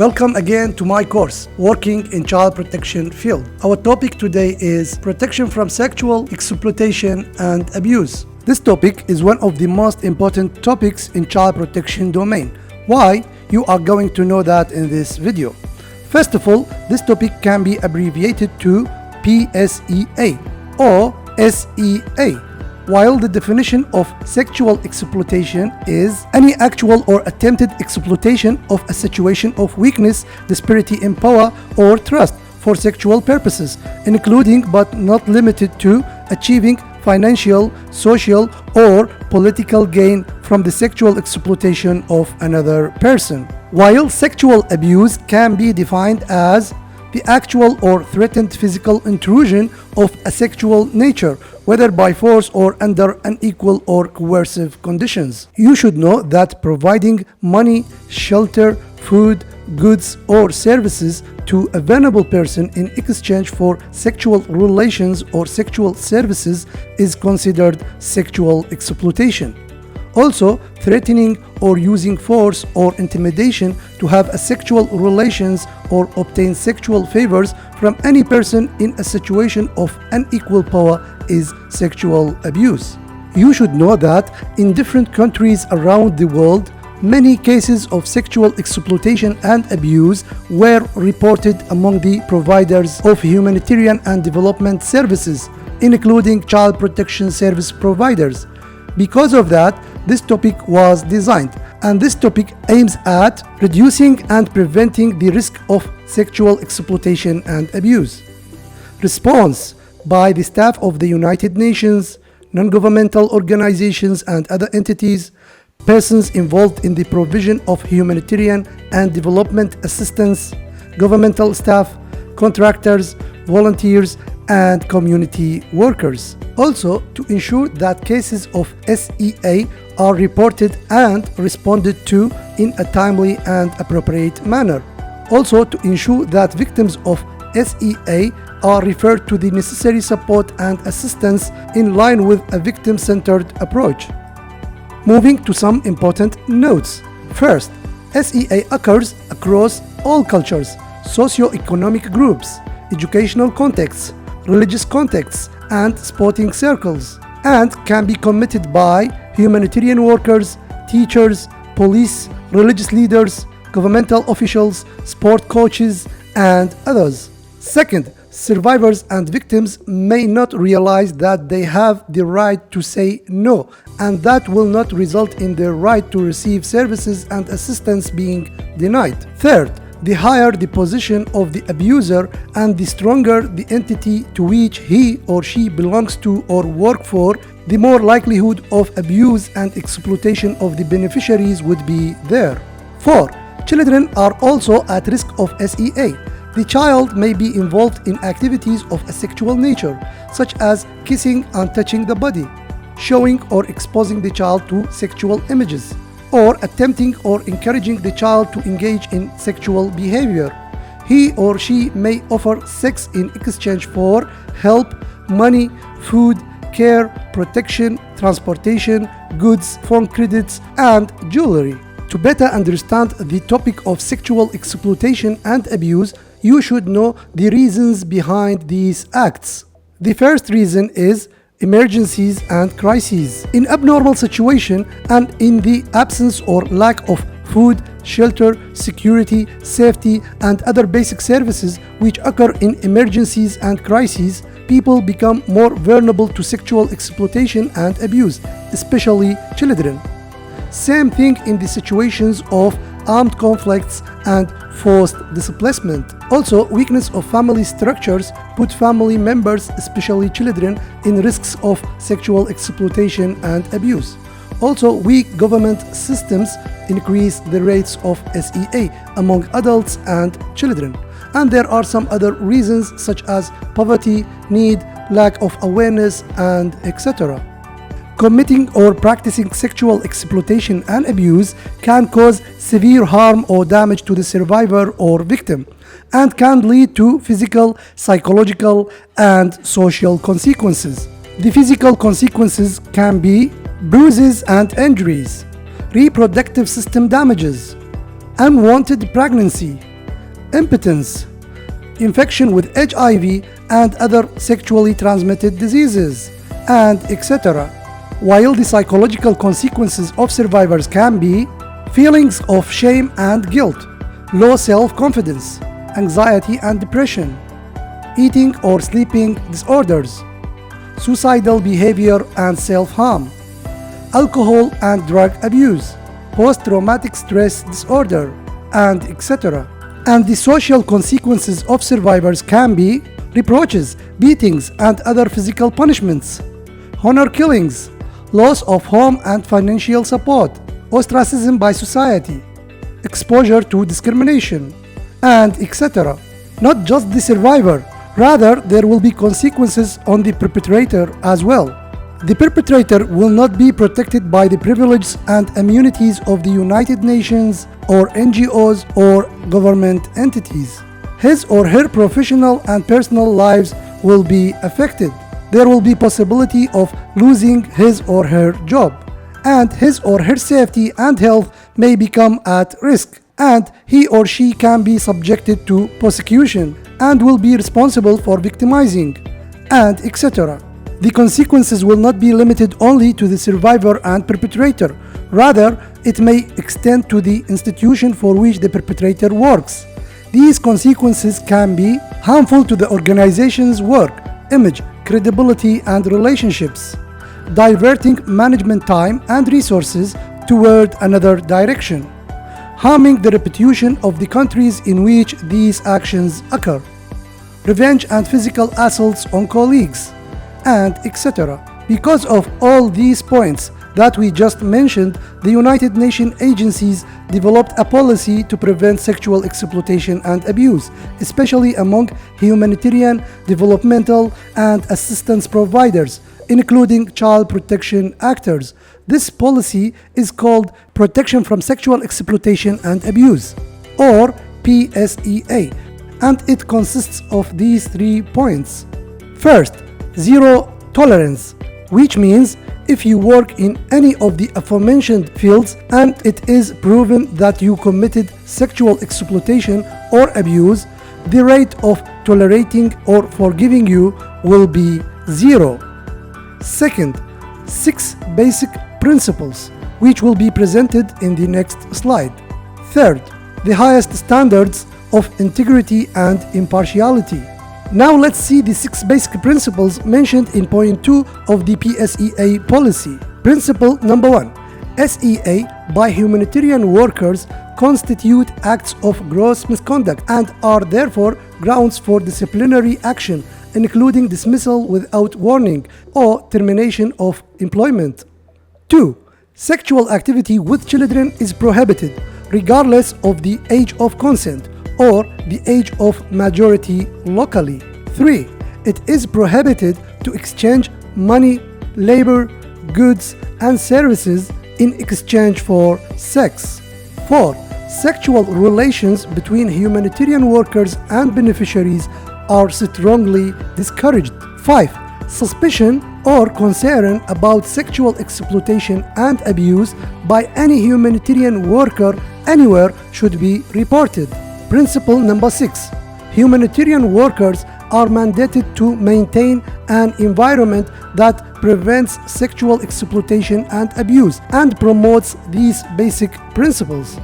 Welcome again to my course, Working in Child Protection Field. Our topic today is protection from sexual exploitation and abuse. This topic is one of the most important topics in child protection domain. Why? You are going to know that in this video. First of all, this topic can be abbreviated to PSEA or SEA, while the definition of sexual exploitation is any actual or attempted exploitation of a situation of weakness, disparity in power, or trust for sexual purposes, including but not limited to achieving financial, social, or political gain from the sexual exploitation of another person. While sexual abuse can be defined as the actual or threatened physical intrusion of a sexual nature, whether by force or under unequal or coercive conditions. You should know that providing money, shelter, food, goods, or services to a vulnerable person in exchange for sexual relations or sexual services is considered sexual exploitation. Also, threatening or using force or intimidation to have a sexual relations or obtain sexual favors from any person in a situation of unequal power is sexual abuse. You should know that in different countries around the world, many cases of sexual exploitation and abuse were reported among the providers of humanitarian and development services, including child protection service providers. Because of that, this topic was designed, and this topic aims at reducing and preventing the risk of sexual exploitation and abuse. Response by the staff of the United Nations, non-governmental organizations and other entities, persons involved in the provision of humanitarian and development assistance, governmental staff, contractors, volunteers, and community workers. Also, to ensure that cases of SEA are reported and responded to in a timely and appropriate manner. Also, to ensure that victims of SEA are referred to the necessary support and assistance in line with a victim-centered approach. Moving to some important notes. First, SEA occurs across all cultures, socio-economic groups, educational contexts, religious contexts, and sporting circles, and can be committed by humanitarian workers, teachers, police, religious leaders, governmental officials, sport coaches, and others. Second, survivors and victims may not realize that they have the right to say no, and that will not result in their right to receive services and assistance being denied. Third, the higher the position of the abuser and the stronger the entity to which he or she belongs to or work for, the more likelihood of abuse and exploitation of the beneficiaries would be there. 4. Children are also at risk of SEA. The child may be involved in activities of a sexual nature, such as kissing and touching the body, showing or exposing the child to sexual images, or attempting or encouraging the child to engage in sexual behavior. He or she may offer sex in exchange for help, money, food, care, protection, transportation, goods, phone credits, and jewelry. To better understand the topic of sexual exploitation and abuse, you should know the reasons behind these acts. The first reason is emergencies and crises. In abnormal situation and in the absence or lack of food, shelter, security, safety, and other basic services which occur in emergencies and crises, people become more vulnerable to sexual exploitation and abuse, especially children. Same thing in the situations of armed conflicts and forced displacement. Also, weakness of family structures put family members, especially children, in risks of sexual exploitation and abuse. Also, weak government systems increase the rates of SEA among adults and children. And there are some other reasons such as poverty, need, lack of awareness, and etc. Committing or practicing sexual exploitation and abuse can cause severe harm or damage to the survivor or victim, and can lead to physical, psychological, and social consequences. The physical consequences can be bruises and injuries, reproductive system damages, unwanted pregnancy, impotence, infection with HIV and other sexually transmitted diseases, and etc. While the psychological consequences of survivors can be feelings of shame and guilt, low self-confidence, anxiety and depression, eating or sleeping disorders, suicidal behavior and self-harm, alcohol and drug abuse, post-traumatic stress disorder, and etc. And the social consequences of survivors can be reproaches, beatings and other physical punishments, honor killings, loss of home and financial support, ostracism by society, exposure to discrimination, and etc. Not just the survivor, rather there will be consequences on the perpetrator as well. The perpetrator will not be protected by the privileges and immunities of the United Nations or NGOs or government entities. His or her professional and personal lives will be affected. There will be possibility of losing his or her job, and his or her safety and health may become at risk, and he or she can be subjected to prosecution and will be responsible for victimizing, and etc. The consequences will not be limited only to the survivor and perpetrator. Rather, it may extend to the institution for which the perpetrator works. These consequences can be harmful to the organization's work, image, credibility, and relationships, diverting management time and resources toward another direction, harming the reputation of the countries in which these actions occur, revenge and physical assaults on colleagues, and etc. Because of all these points that we just mentioned, the United Nations agencies developed a policy to prevent sexual exploitation and abuse, especially among humanitarian, developmental, and assistance providers, including child protection actors. This policy is called Protection from Sexual Exploitation and Abuse, or PSEA, and it consists of these 3 points. First, zero tolerance, which means if you work in any of the aforementioned fields and it is proven that you committed sexual exploitation or abuse, the rate of tolerating or forgiving you will be 0. Second, 6 basic principles, which will be presented in the next slide. Third, the highest standards of integrity and impartiality. Now let's see the 6 basic principles mentioned in point 2 of the PSEA policy. Principle number 1. SEA by humanitarian workers constitute acts of gross misconduct and are therefore grounds for disciplinary action, including dismissal without warning or termination of employment. 2. Sexual activity with children is prohibited, regardless of the age of consent or the age of majority locally. 3. It is prohibited to exchange money, labor, goods, and services in exchange for sex. 4. Sexual relations between humanitarian workers and beneficiaries are strongly discouraged. 5. Suspicion or concern about sexual exploitation and abuse by any humanitarian worker anywhere should be reported. Principle number 6. Humanitarian workers are mandated to maintain an environment that prevents sexual exploitation and abuse and promotes these basic principles.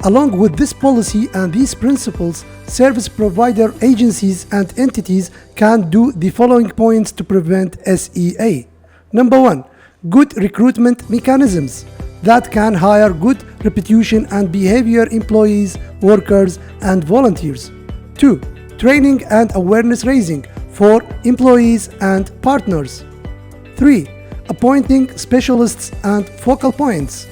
Along with this policy and these principles, service provider agencies and entities can do the following points to prevent SEA. Number 1. Good recruitment mechanisms that can hire good reputation and behavior employees, workers, and volunteers. 2. Training and awareness raising for employees and partners. 3. Appointing specialists and focal points.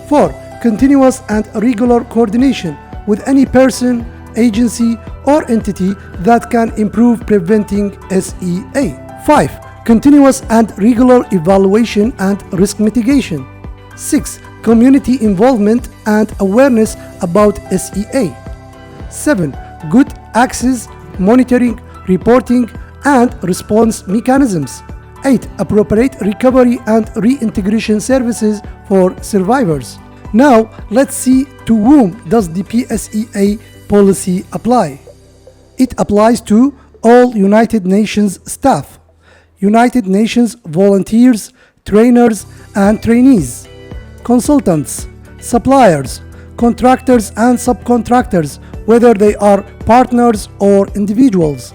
4. Continuous and regular coordination with any person, agency, or entity that can improve preventing SEA. 5. Continuous and regular evaluation and risk mitigation. 6. Community involvement and awareness about SEA. 7. Good access, monitoring, reporting, and response mechanisms. 8. Appropriate recovery and reintegration services for survivors. Now, let's see to whom does the PSEA policy apply? It applies to all United Nations staff, United Nations volunteers, trainers and trainees, consultants, suppliers, contractors and subcontractors, whether they are partners or individuals,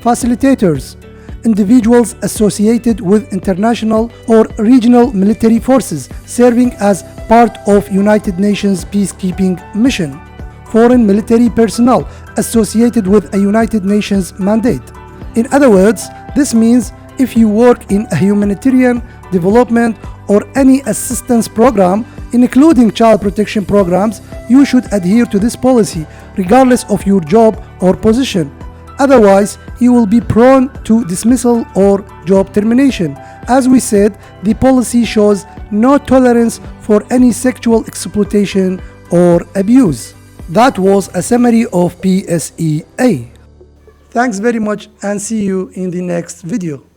facilitators, individuals associated with international or regional military forces serving as part of United Nations peacekeeping mission, foreign military personnel associated with a United Nations mandate. In other words, this means if you work in a humanitarian, development, or any assistance program, including child protection programs, you should adhere to this policy regardless of your job or position. Otherwise, you will be prone to dismissal or job termination. As we said, the policy shows no tolerance for any sexual exploitation or abuse. That was a summary of PSEA. Thanks very much and see you in the next video.